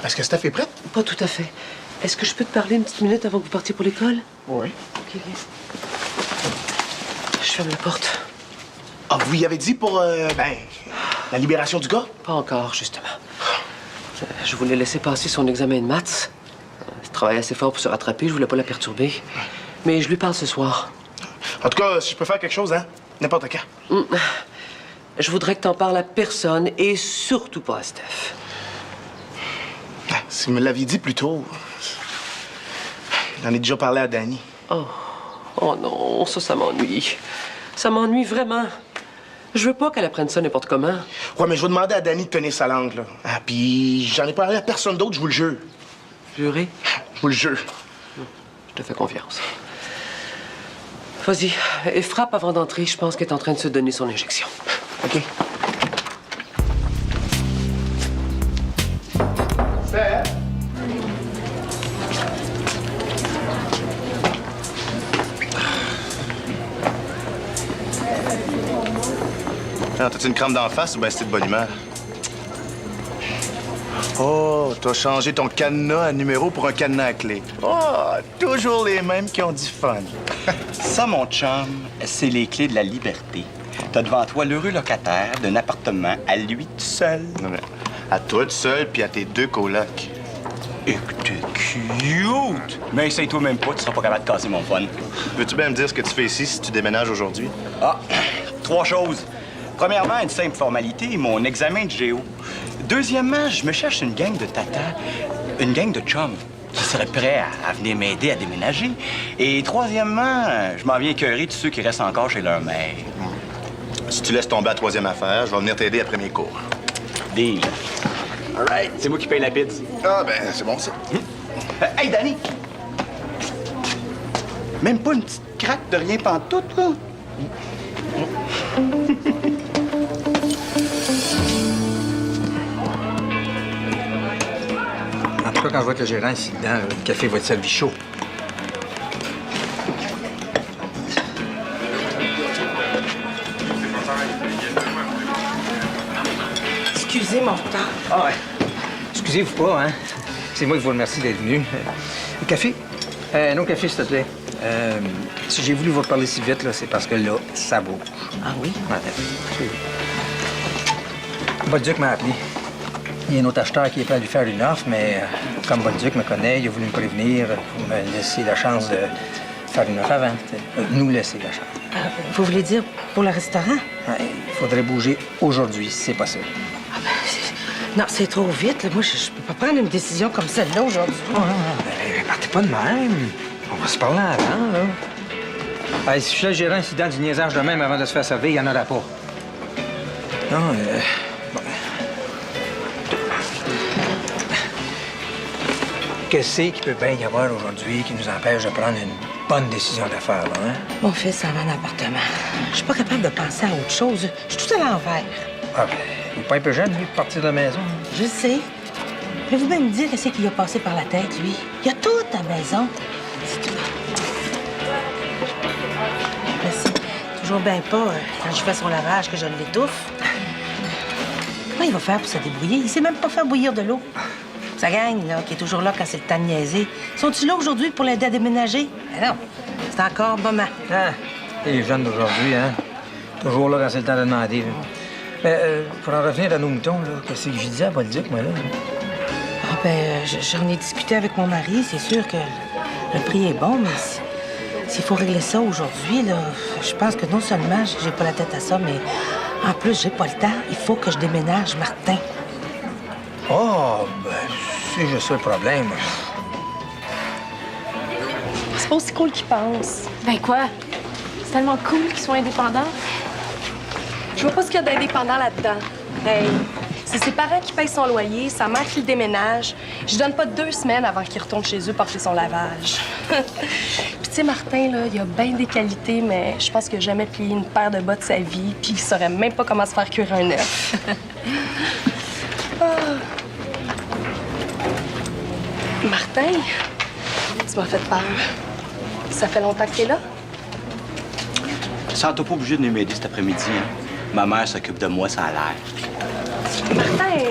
Est-ce que Steph est prête? Pas tout à fait. Est-ce que je peux te parler une petite minute avant que vous partiez pour l'école? Oui. OK. Je ferme la porte. Ah, vous y avez dit pour, la libération du gars? Pas encore, justement. Je voulais laisser passer son examen de maths. Elle travaille assez fort pour se rattraper, je voulais pas la perturber. Mais je lui parle ce soir. En tout cas, si je peux faire quelque chose, hein, n'importe quand. Je voudrais que t'en parles à personne et surtout pas à Steph. Ah, si vous me l'aviez dit plus tôt, j'en ai déjà parlé à Danny. Oh non, ça m'ennuie. Ça m'ennuie vraiment. Je veux pas qu'elle apprenne ça n'importe comment. Ouais, mais je vais demander à Danny de tenir sa langue, là. Ah, puis j'en ai parlé à personne d'autre, je vous le jure. Juré? Je vous le jure. Je te fais confiance. Vas-y, et frappe avant d'entrer. Je pense qu'elle est en train de se donner son injection. OK. Steph? Alors, t'as-tu une crampe d'en face ou bien c'était de bonne humeur? Oh, t'as changé ton cadenas à numéro pour un cadenas à clé. Oh, toujours les mêmes qui ont du fun. Ça, mon chum, c'est les clés de la liberté. T'as devant toi l'heureux locataire d'un appartement à lui tout seul. Non, mais à toi tout seul puis à tes deux colocs. Et que t'es cute! Mais essaye-toi même pas, tu seras pas capable de casser mon fun. Veux-tu bien me dire ce que tu fais ici si tu déménages aujourd'hui? Ah, 3 choses. Premièrement, une simple formalité, mon examen de géo. Deuxièmement, je me cherche une gang de tata, une gang de chums qui seraient prêts à venir m'aider à déménager. Et troisièmement, je m'en viens écœurer tous ceux qui restent encore chez leur mère. Si tu laisses tomber la troisième affaire, je vais venir t'aider après mes cours. Deal. All right, c'est moi qui paye la pizza. Ah, ben, c'est bon, ça. Hey, Danny! Même pas une petite craque de rien pantoute, là? En tout cas, quand je vois que le gérant ici dedans, le café va être servi chaud. Excusez mon retard. Ah ouais. Excusez-vous pas, hein. C'est moi qui vous remercie d'être venu. Le café? Non, café, s'il te plaît. Si j'ai voulu vous parler si vite, là, c'est parce que là, ça bouge. Ah oui? Ouais. Bolduc m'a appelé. Il y a un autre acheteur qui est prêt à lui faire une offre, mais comme Bolduc me connaît, il a voulu me prévenir pour me laisser la chance de faire une offre avant. Nous laisser la chance. Vous voulez dire pour le restaurant? Ouais, il faudrait bouger aujourd'hui, si c'est possible. Non, c'est trop vite. Là. Moi, je peux pas prendre une décision comme celle-là aujourd'hui. Oh, non, ben, partez pas de même. On va se parler avant, là. Hey, si je suis le gérant incident du niaisage de même avant de se faire servir, il y en aura pas. Non, bon. Qu'est-ce qu'il peut bien y avoir aujourd'hui qui nous empêche de prendre une bonne décision d'affaires, là, hein? Mon fils s'en va en appartement. Je suis pas capable de penser à autre chose. Je suis tout à l'envers. Ah, ben, il est pas un peu jeune, lui, de partir de la maison. Je sais. Pouvez-vous bien me dire qu'est-ce qui a passé par la tête, lui? Il a toute la maison. C'est tout. Merci. Toujours bien pas, quand je fais son lavage, que je l'étouffe. Comment il va faire pour se débrouiller? Il sait même pas faire bouillir de l'eau. Sa gang, là, qui est toujours là quand c'est le temps de niaiser. Sont-ils là aujourd'hui pour l'aider à déménager? Ben non. C'est encore maman. Ah, les jeunes d'aujourd'hui, hein? Toujours là quand c'est le temps de demander, là. Mais pour en revenir à nos moutons, là, qu'est-ce que je disais à Bolduc, moi, là? Ah, ben, j'en ai discuté avec mon mari. C'est sûr que le prix est bon, mais s'il faut régler ça aujourd'hui, là, je pense que non seulement j'ai pas la tête à ça, mais en plus, j'ai pas le temps. Il faut que je déménage, Martin. Oh, ben, c'est juste ça le problème. C'est pas aussi cool qu'ils pensent. Ben quoi? C'est tellement cool qu'ils soient indépendants. Je vois pas ce qu'il y a d'indépendant là-dedans. Hey, c'est ses parents qui payent son loyer, sa mère qui le déménage. Je donne pas 2 semaines avant qu'il retourne chez eux porter son lavage. Puis tu sais, Martin, là, il a bien des qualités, mais je pense qu'il a jamais plié une paire de bas de sa vie, puis il saurait même pas comment se faire cuire un œuf. Martin, tu m'as fait peur. Ça fait longtemps que t'es là? Sens-toi pas obligé de venir m'aider cet après-midi, hein? Ma mère s'occupe de moi, ça a l'air. Martin!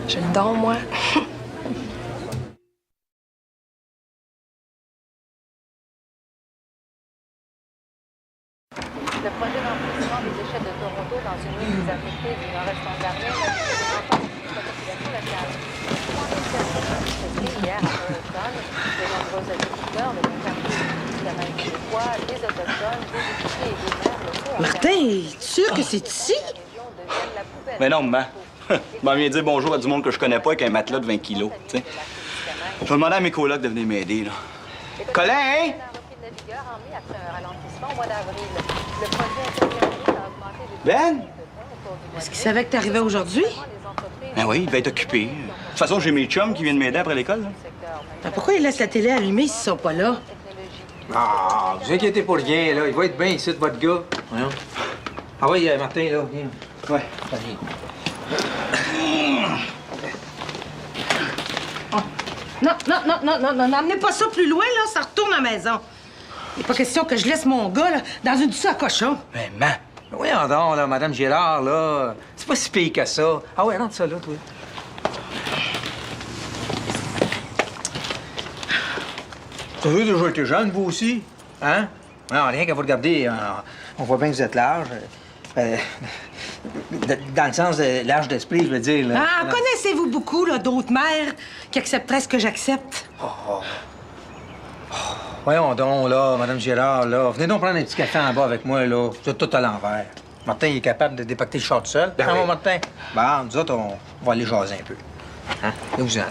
Je le dors, moi. Le projet d'emplacement des déchets de Toronto dans une île désaffectée du nord-est ontarien a touché les enfants de la population locale. 3000 personnes ont manifesté hier à Burlington. De nombreux agriculteurs de l'Ontario, la même québécois, des autochtones, des équipiers et des maires locaux. Martin, es-tu sûr que c'est ici? Mais non, maman. Je m'en viens dire bonjour à du monde que je connais pas avec un matelas de 20 kilos, tu sais. Je vais demander à mes colocs de venir m'aider, là. Colin! Ben? Est-ce qu'il savait que t'arrivais aujourd'hui? Ben oui, il devait être occupé. De toute façon, j'ai mes chums qui viennent m'aider après l'école, là. Ben, pourquoi ils laissent la télé allumée s'ils sont pas là? Ah, vous inquiétez pour rien, là. Il va être bien ici, votre gars. Voyons. Ah oui, Martin, là, viens. Ouais. Allez. Oh. Non, n'emmenez pas ça plus loin, là, ça retourne à la maison. Il n'est pas question que je laisse mon gars, là, dans une douce à cochon. Ben, man! Voyons donc, là, Madame Gérard, là. C'est pas si pire que ça. Ah ouais, rentre ça, là, toi. Vous avez déjà été jeune, vous aussi? Hein? Non, rien qu'à vous regarder, on voit bien que vous êtes large. Dans le sens de large d'esprit, je veux dire. Là. Ah, connaissez-vous beaucoup, là, d'autres mères qui accepteraient ce que j'accepte? Voyons donc, là, Madame Gérard, là. Venez donc prendre un petit café en bas avec moi, là. Vous êtes tout à l'envers. Martin, il est capable de dépacter le char tout seul. Ben oui. Martin? Bon, nous autres, on va aller jaser un peu. Hein? Et vous en.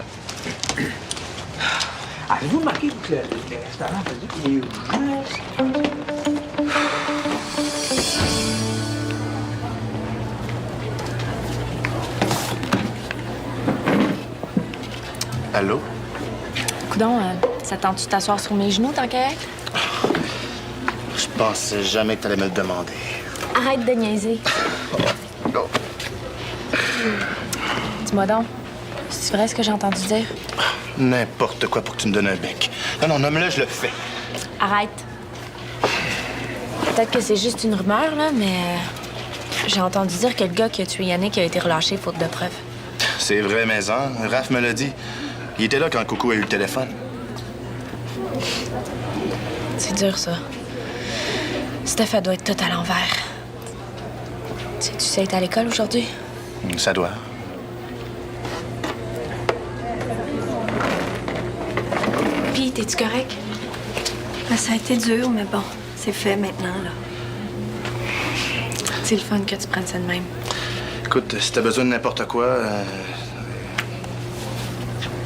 Avez-vous remarqué que le restaurant faisait qu'il est juste... Allô? Coudon, ça tente-tu de t'asseoir sur mes genoux, tant qu'à être? Je pensais jamais que t'allais me le demander. Arrête de niaiser. Non. Dis-moi donc, c'est vrai ce que j'ai entendu dire? N'importe quoi pour que tu me donnes un bec. Non, nomme-le, je le fais. Arrête. Peut-être que c'est juste une rumeur, là, mais j'ai entendu dire que le gars qui a tué Yannick a été relâché faute de preuves. C'est vrai, mais hein, Raph me l'a dit. Il était là quand Coucou a eu le téléphone. C'est dur, ça. Steph, elle doit être tout à l'envers. Tu sais, t'es à l'école aujourd'hui? Ça doit. Puis, t'es-tu correct? Ça a été dur, mais bon, c'est fait maintenant, là. C'est le fun que tu prennes ça de même. Écoute, si t'as besoin de n'importe quoi,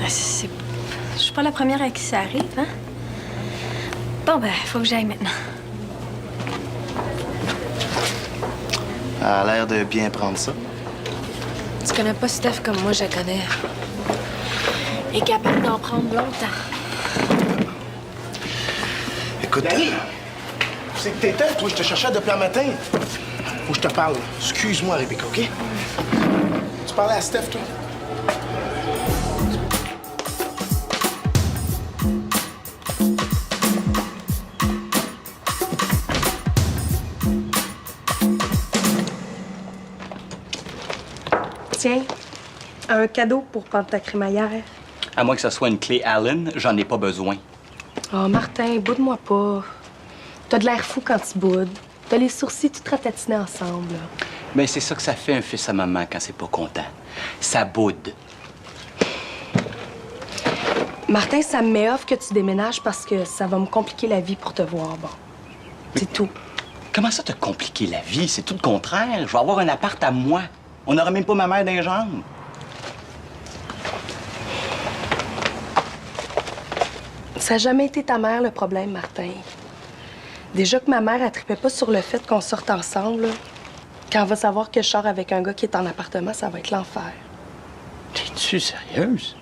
Je suis pas la première à qui ça arrive, hein? Bon, ben, faut que j'aille maintenant. elle a l'air de bien prendre ça. Tu connais pas Steph comme moi, je la connais. Elle est capable d'en prendre longtemps. Écoute, c'est que t'étais, toi, je te cherchais depuis un matin. Faut que je te parle. Excuse-moi, Rebecca, OK? Tu parlais à Steph, toi? Tiens, un cadeau pour prendre ta crémaillère. À moins que ce soit une clé Allen, j'en ai pas besoin. Oh, Martin, boude-moi pas. T'as de l'air fou quand tu boudes. T'as les sourcils tout ratatinés ensemble. Ben, c'est ça que ça fait un fils à maman quand c'est pas content. Ça boude. Martin, ça me met off que tu déménages parce que ça va me compliquer la vie pour te voir, bon. C'est tout. Comment ça te compliquer la vie? C'est tout le contraire. Je vais avoir un appart à moi. On n'aura même pas ma mère dans les jambes. Ça n'a jamais été ta mère, le problème, Martin. Déjà que ma mère, elle trippait pas sur le fait qu'on sorte ensemble, là. Quand elle va savoir que je sors avec un gars qui est en appartement, ça va être l'enfer. T'es-tu sérieuse?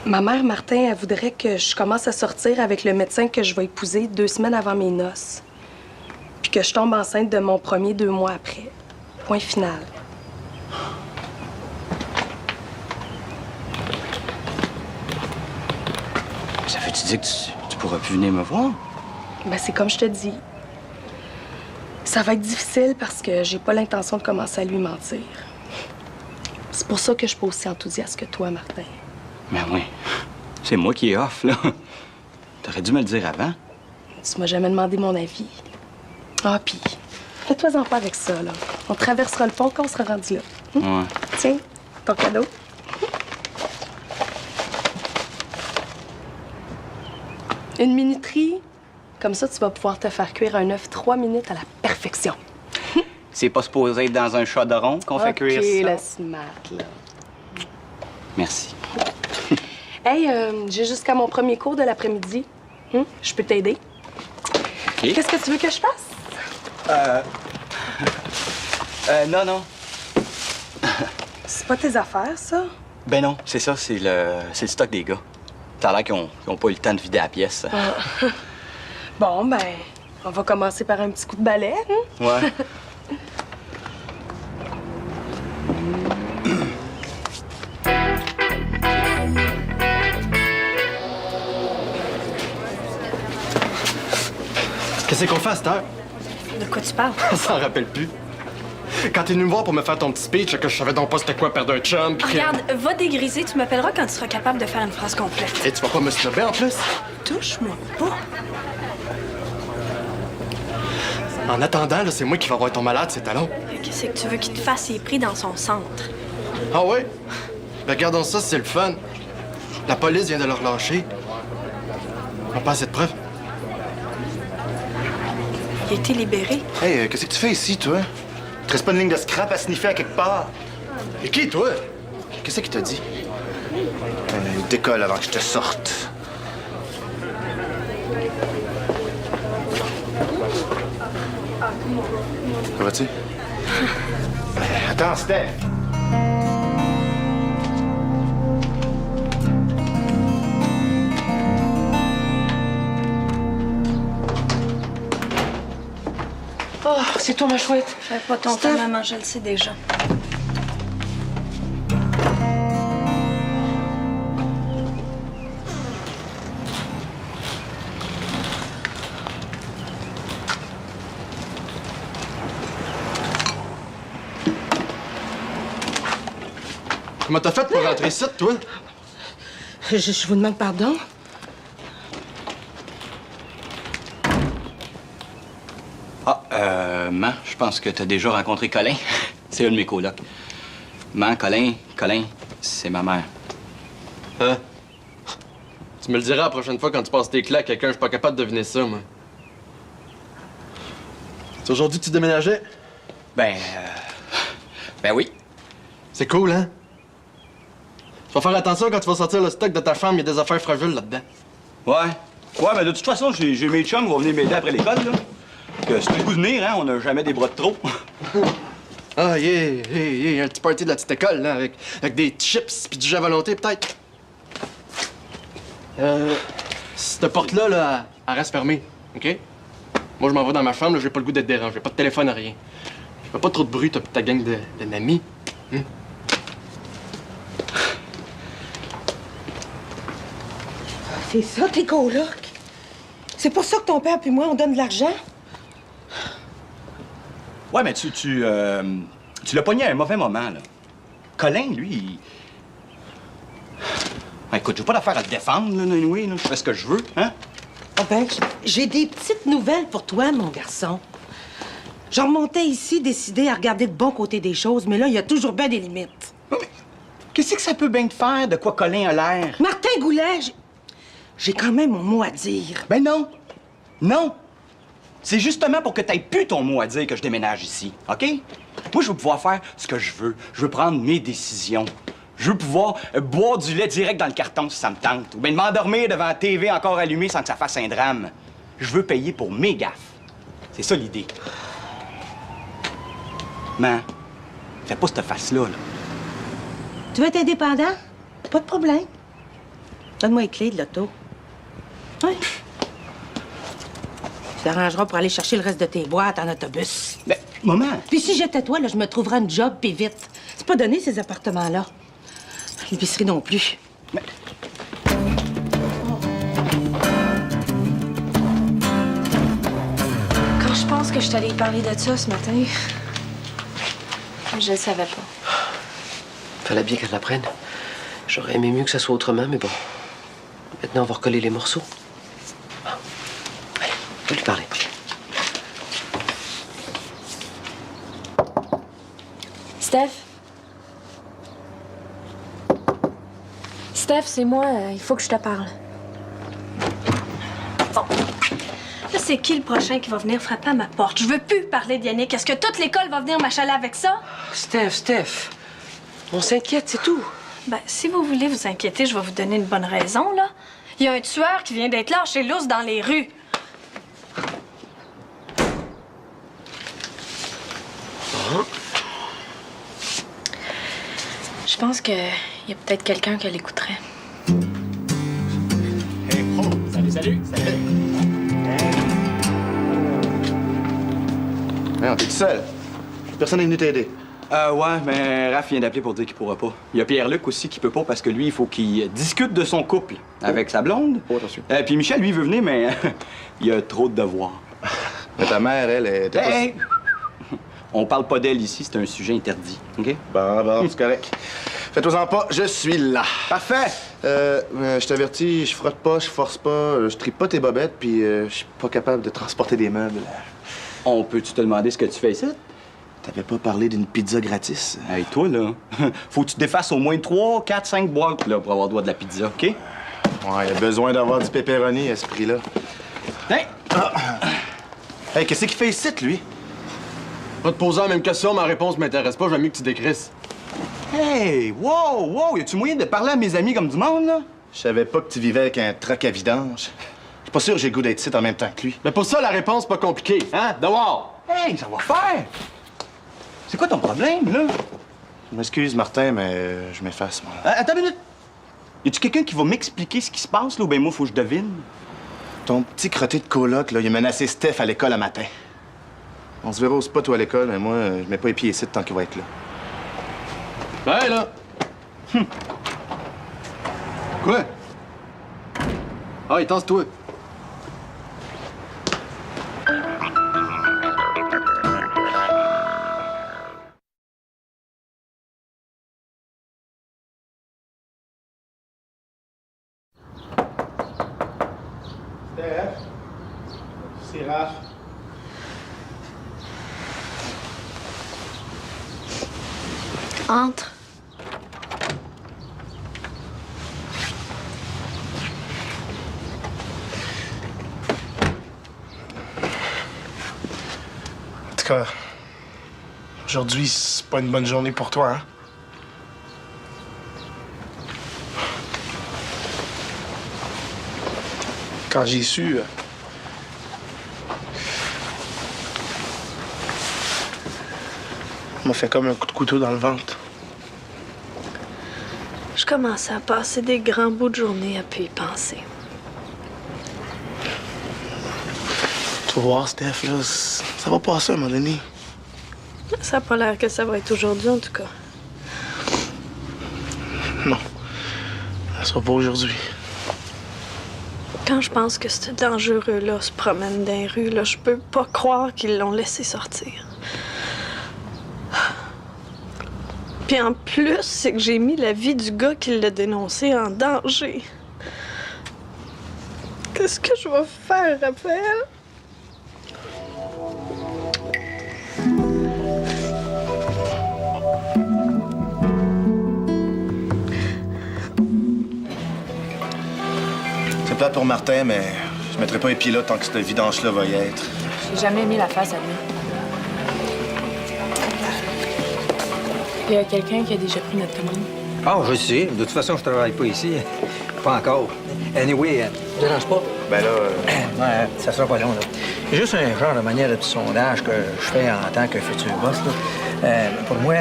Ma mère, Martin, elle voudrait que je commence à sortir avec le médecin que je vais épouser 2 semaines avant mes noces. Puis que je tombe enceinte de mon premier 2 mois après. Point final. Ça veut-tu dire que tu pourras plus venir me voir? Ben, c'est comme je te dis. Ça va être difficile parce que j'ai pas l'intention de commencer à lui mentir. C'est pour ça que je suis pas aussi enthousiaste que toi, Martin. Ben oui. C'est moi qui est off, là. T'aurais dû me le dire avant. Tu m'as jamais demandé mon avis. Ah, puis, fais-toi-en pas avec ça, là. On traversera le pont quand on sera rendu là. Ouais. Tiens, ton cadeau. Une minuterie. Comme ça, tu vas pouvoir te faire cuire un œuf 3 minutes à la perfection. C'est pas supposé être dans un chaudron qu'on fait cuire ça? OK, la smart, là. Merci. Hey, j'ai jusqu'à mon premier cours de l'après-midi. Je peux t'aider? OK. Qu'est-ce que tu veux que je fasse? Non. C'est pas tes affaires, ça? Ben non, c'est ça, c'est le stock des gars. Ça a l'air qu'ils ont pas eu le temps de vider la pièce. Bon, ben, on va commencer par un petit coup de balai, hein? Ouais. Qu'est-ce qu'on fait à cette heure? De quoi tu parles? On s'en rappelle plus. Quand t'es venu me voir pour me faire ton petit speech, que je savais donc pas c'était quoi perdre un chum, pis que- Regarde, va dégriser, tu m'appelleras quand tu seras capable de faire une phrase complète. Et tu vas pas me snobber en plus? Touche-moi pas. En attendant, là, c'est moi qui vais avoir ton malade, ces talons. Qu'est-ce que tu veux qu'il te fasse? Il est pris dans son centre. Ah ouais? Ben regardons ça, c'est le fun. La police vient de le relâcher. On passe cette preuve. Il a été libéré. Hey, qu'est-ce que tu fais ici, toi? Tu restes pas une ligne de scrap à sniffer à quelque part? Et qui, toi? Qu'est-ce qu'il t'a dit? Décolle avant que je te sorte. Ça va-tu? Attends, Steph! Oh, c'est toi, ma chouette. Fais pas ton temps, maman, je le sais déjà. Comment t'as fait pour rentrer ici, toi? Je vous demande pardon. Man, je pense que t'as déjà rencontré Colin. C'est un de mes colocs. Man, Colin, c'est ma mère. Hein? Tu me le diras la prochaine fois quand tu passes tes clés à quelqu'un, je suis pas capable de deviner ça, moi. C'est aujourd'hui que tu déménageais? Ben oui. C'est cool, hein? Tu vas faire attention quand tu vas sortir le stock de ta femme, il y a des affaires fragiles là-dedans. Ouais, mais de toute façon, j'ai mes chums qui vont venir m'aider après l'école, là. Que c'est le goût de venir, hein, on n'a jamais des bras de trop. Ah, un petit party de la petite école, là, avec des chips puis du jus à volonté, peut-être. Cette porte-là, là, elle reste fermée, OK? Moi, je m'en vais dans ma chambre, là, j'ai pas le goût d'être dérangé. Pas de téléphone, rien. Je fais pas trop de bruit, toi, pis ta gang de namis. C'est ça, tes colocs? C'est pour ça que ton père puis moi, on donne de l'argent? Ouais, mais tu l'as pogné à un mauvais moment, là. Colin, lui, il... Ben, écoute, j'ai pas d'affaire à te défendre, là, anyway, là. Je fais ce que je veux, hein? Ah ben, j'ai des petites nouvelles pour toi, mon garçon. Je remontais ici, décidé à regarder le bon côté des choses, mais là, il y a toujours bien des limites. Mais qu'est-ce que ça peut bien te faire de quoi Colin a l'air? Martin Goulet, j'ai quand même mon mot à dire. Ben non! Non! C'est justement pour que t'aies plus ton mot à dire que je déménage ici, OK? Moi, je veux pouvoir faire ce que je veux. Je veux prendre mes décisions. Je veux pouvoir boire du lait direct dans le carton si ça me tente. Ou bien de m'endormir devant la TV encore allumée sans que ça fasse un drame. Je veux payer pour mes gaffes. C'est ça l'idée. Man, fais pas cette face-là, là. Tu veux être indépendant? Pas de problème. Donne-moi les clés de l'auto. Oui. Tu t'arrangeras pour aller chercher le reste de tes boîtes en autobus. Mais, maman! Puis si j'étais toi, là, je me trouverais un job, puis vite. C'est pas donné, ces appartements-là. L'épicerie non plus. Mais... pense que je t'allais parler de ça ce matin. Je le savais pas. Fallait bien qu'elle l'apprenne. J'aurais aimé mieux que ça soit autrement, mais bon. Maintenant, on va recoller les morceaux. Bon. Allez, je vais lui parler. Steph? Steph, c'est moi. Il faut que je te parle. Bon. Là, c'est qui le prochain qui va venir frapper à ma porte? Je veux plus parler d'Yannick. Est-ce que toute l'école va venir m'achaler avec ça? Steph, on s'inquiète, c'est tout. Ben, si vous voulez vous inquiéter, je vais vous donner une bonne raison, là. Il y a un tueur qui vient d'être lâché lousse dans les rues. Je pense qu'il y a peut-être quelqu'un qui l'écouterait. Hey, oh, salut. Hey, on est tout seul. Personne n'est venu t'aider. Ouais, mais Raph vient d'appeler pour dire qu'il pourra pas. Il y a Pierre-Luc aussi qui peut pas parce que lui, il faut qu'il discute de son couple avec sa blonde. Oh, attention. Puis Michel, lui, veut venir, mais il y a trop de devoirs. Mais ta mère, elle, était pas... Hey! On parle pas d'elle ici, c'est un sujet interdit, OK? Bon, c'est correct. Fais-toi-en pas, je suis là. Parfait! Je t'avertis, je frotte pas, je force pas, je tripe pas tes bobettes, puis je suis pas capable de transporter des meubles. On peut-tu te demander ce que tu fais ici? T'avais pas parlé d'une pizza gratis? Hey, toi, là, faut que tu te défasses au moins 3, 4, 5 boîtes là, pour avoir droit de la pizza, OK? Ouais, il a besoin d'avoir du pepperoni à ce prix-là. Hey! Hey, qu'est-ce qu'il fait ici, lui? Pas te poser la même question, ma réponse m'intéresse pas, j'aime mieux que tu décrisses. Hey! Wow! Y a-tu moyen de parler à mes amis comme du monde, là? Je savais pas que tu vivais avec un troc à vidange. Je suis pas sûr que j'ai le goût d'être ici en même temps que lui. Mais pour ça, la réponse, pas compliquée, hein? Dehors! Hey, ça va faire! C'est quoi ton problème, là? Je m'excuse, Martin, mais je m'efface, moi. Attends une minute. Y a-tu quelqu'un qui va m'expliquer ce qui se passe, là, ou bien moi, faut que je devine? Ton petit crotté de coloc, là, il a menacé Steph à l'école à matin. On se verra au spot ou à l'école, mais moi, je mets pas les pieds ici tant qu'il va être là. Ben là! Quoi? Ah, tasse-toi. C'est Raph. Entre. En tout cas, aujourd'hui, c'est pas une bonne journée pour toi, hein? Quand j'ai su... m'a fait comme un coup de couteau dans le ventre. Je commençais à passer des grands bouts de journée à plus y penser. Tu vas voir, Steph, là, ça va passer à un moment donné. Ça n'a pas l'air que ça va être aujourd'hui, en tout cas. Non, ça sera pas aujourd'hui. Quand je pense que ce dangereux-là se promène dans les rues, là, je peux pas croire qu'ils l'ont laissé sortir. Puis en plus, c'est que j'ai mis la vie du gars qui l'a dénoncé en danger. Qu'est-ce que je vais faire, Raphaël? C'est plate pour Martin, mais je mettrai pas les pieds là tant que cette vidange-là va y être. J'ai jamais mis la face à lui. Il y a quelqu'un qui a déjà pris notre commande. Ah, je sais. De toute façon, je travaille pas ici. Pas encore. Anyway, ça dérange pas? Ben là... Ouais, ça sera pas long, là. C'est juste un genre de manière de petit sondage que je fais en tant que futur boss, là. Pour moi,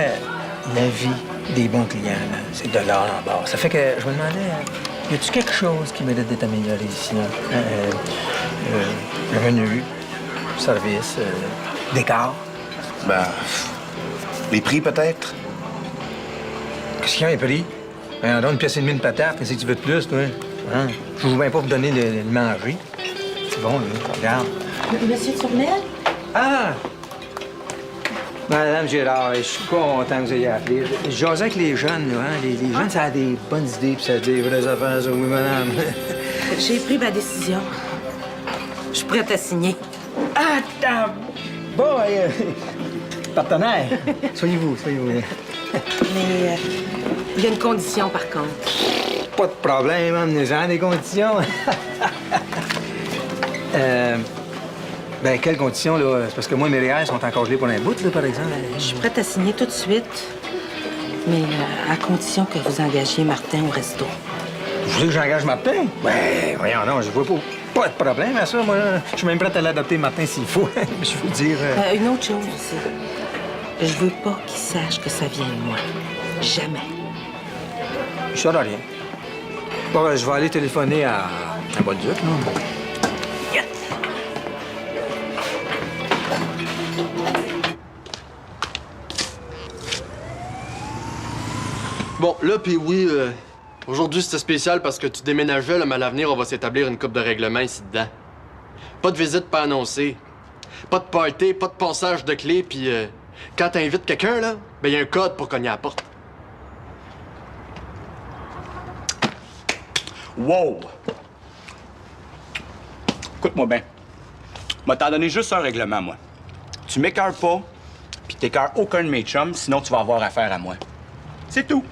la vie des bons clients, là, c'est de l'or en bas. Ça fait que je me demandais, y a-tu quelque chose qui mérite d'être amélioré ici, là? Revenu, service, décor. Ben... les prix, peut-être? Qu'est-ce qu'il y a, les prix? Ben, donne une pièce et demie de patate, qu'est-ce que tu veux de plus, toi? Hein? Je vous viens pas vous donner le manger. C'est bon, là. Regarde. Monsieur Tournel? Ah! Madame Gérard, je suis content que vous ayez appelé. Je jasais avec les jeunes, là, hein? Les jeunes, ça a des bonnes idées, puis ça a des vraies affaires, ça, oui, madame. J'ai pris ma décision. Je suis prête à signer. Attends! Bon, partenaire, soyez-vous. Mais il y a une condition, par contre. Pas de problème, amenez-en des conditions. Ben, quelles conditions, là? C'est parce que moi, mes réels sont encore gelés pour un bout, là, par exemple. Je suis prête à signer tout de suite, mais à condition que vous engagiez Martin au resto. Vous voulez que j'engage Martin? Ben, voyons, non, je vois pas de problème à ça, moi. Je suis même prête à l'adopter, Martin, s'il faut. Je veux dire... Une autre chose aussi. Je veux pas qu'il sache que ça vient de moi. Jamais. Je sais rien. Bon, ben, je vais aller téléphoner à Bolduc, là. Bon, là, puis oui, aujourd'hui c'était spécial parce que tu déménageais, là, mais à l'avenir, on va s'établir une coupe de règlement ici dedans. Pas de visite pas annoncée. Pas de party, pas de passage de clé, puis quand t'invites quelqu'un, là, ben y a un code pour cogner à la porte. Wow! Écoute-moi bien. Moi, t'en donné juste un règlement, moi. Tu m'écœures pas, puis t'écœures aucun de mes chums, sinon tu vas avoir affaire à moi. C'est tout.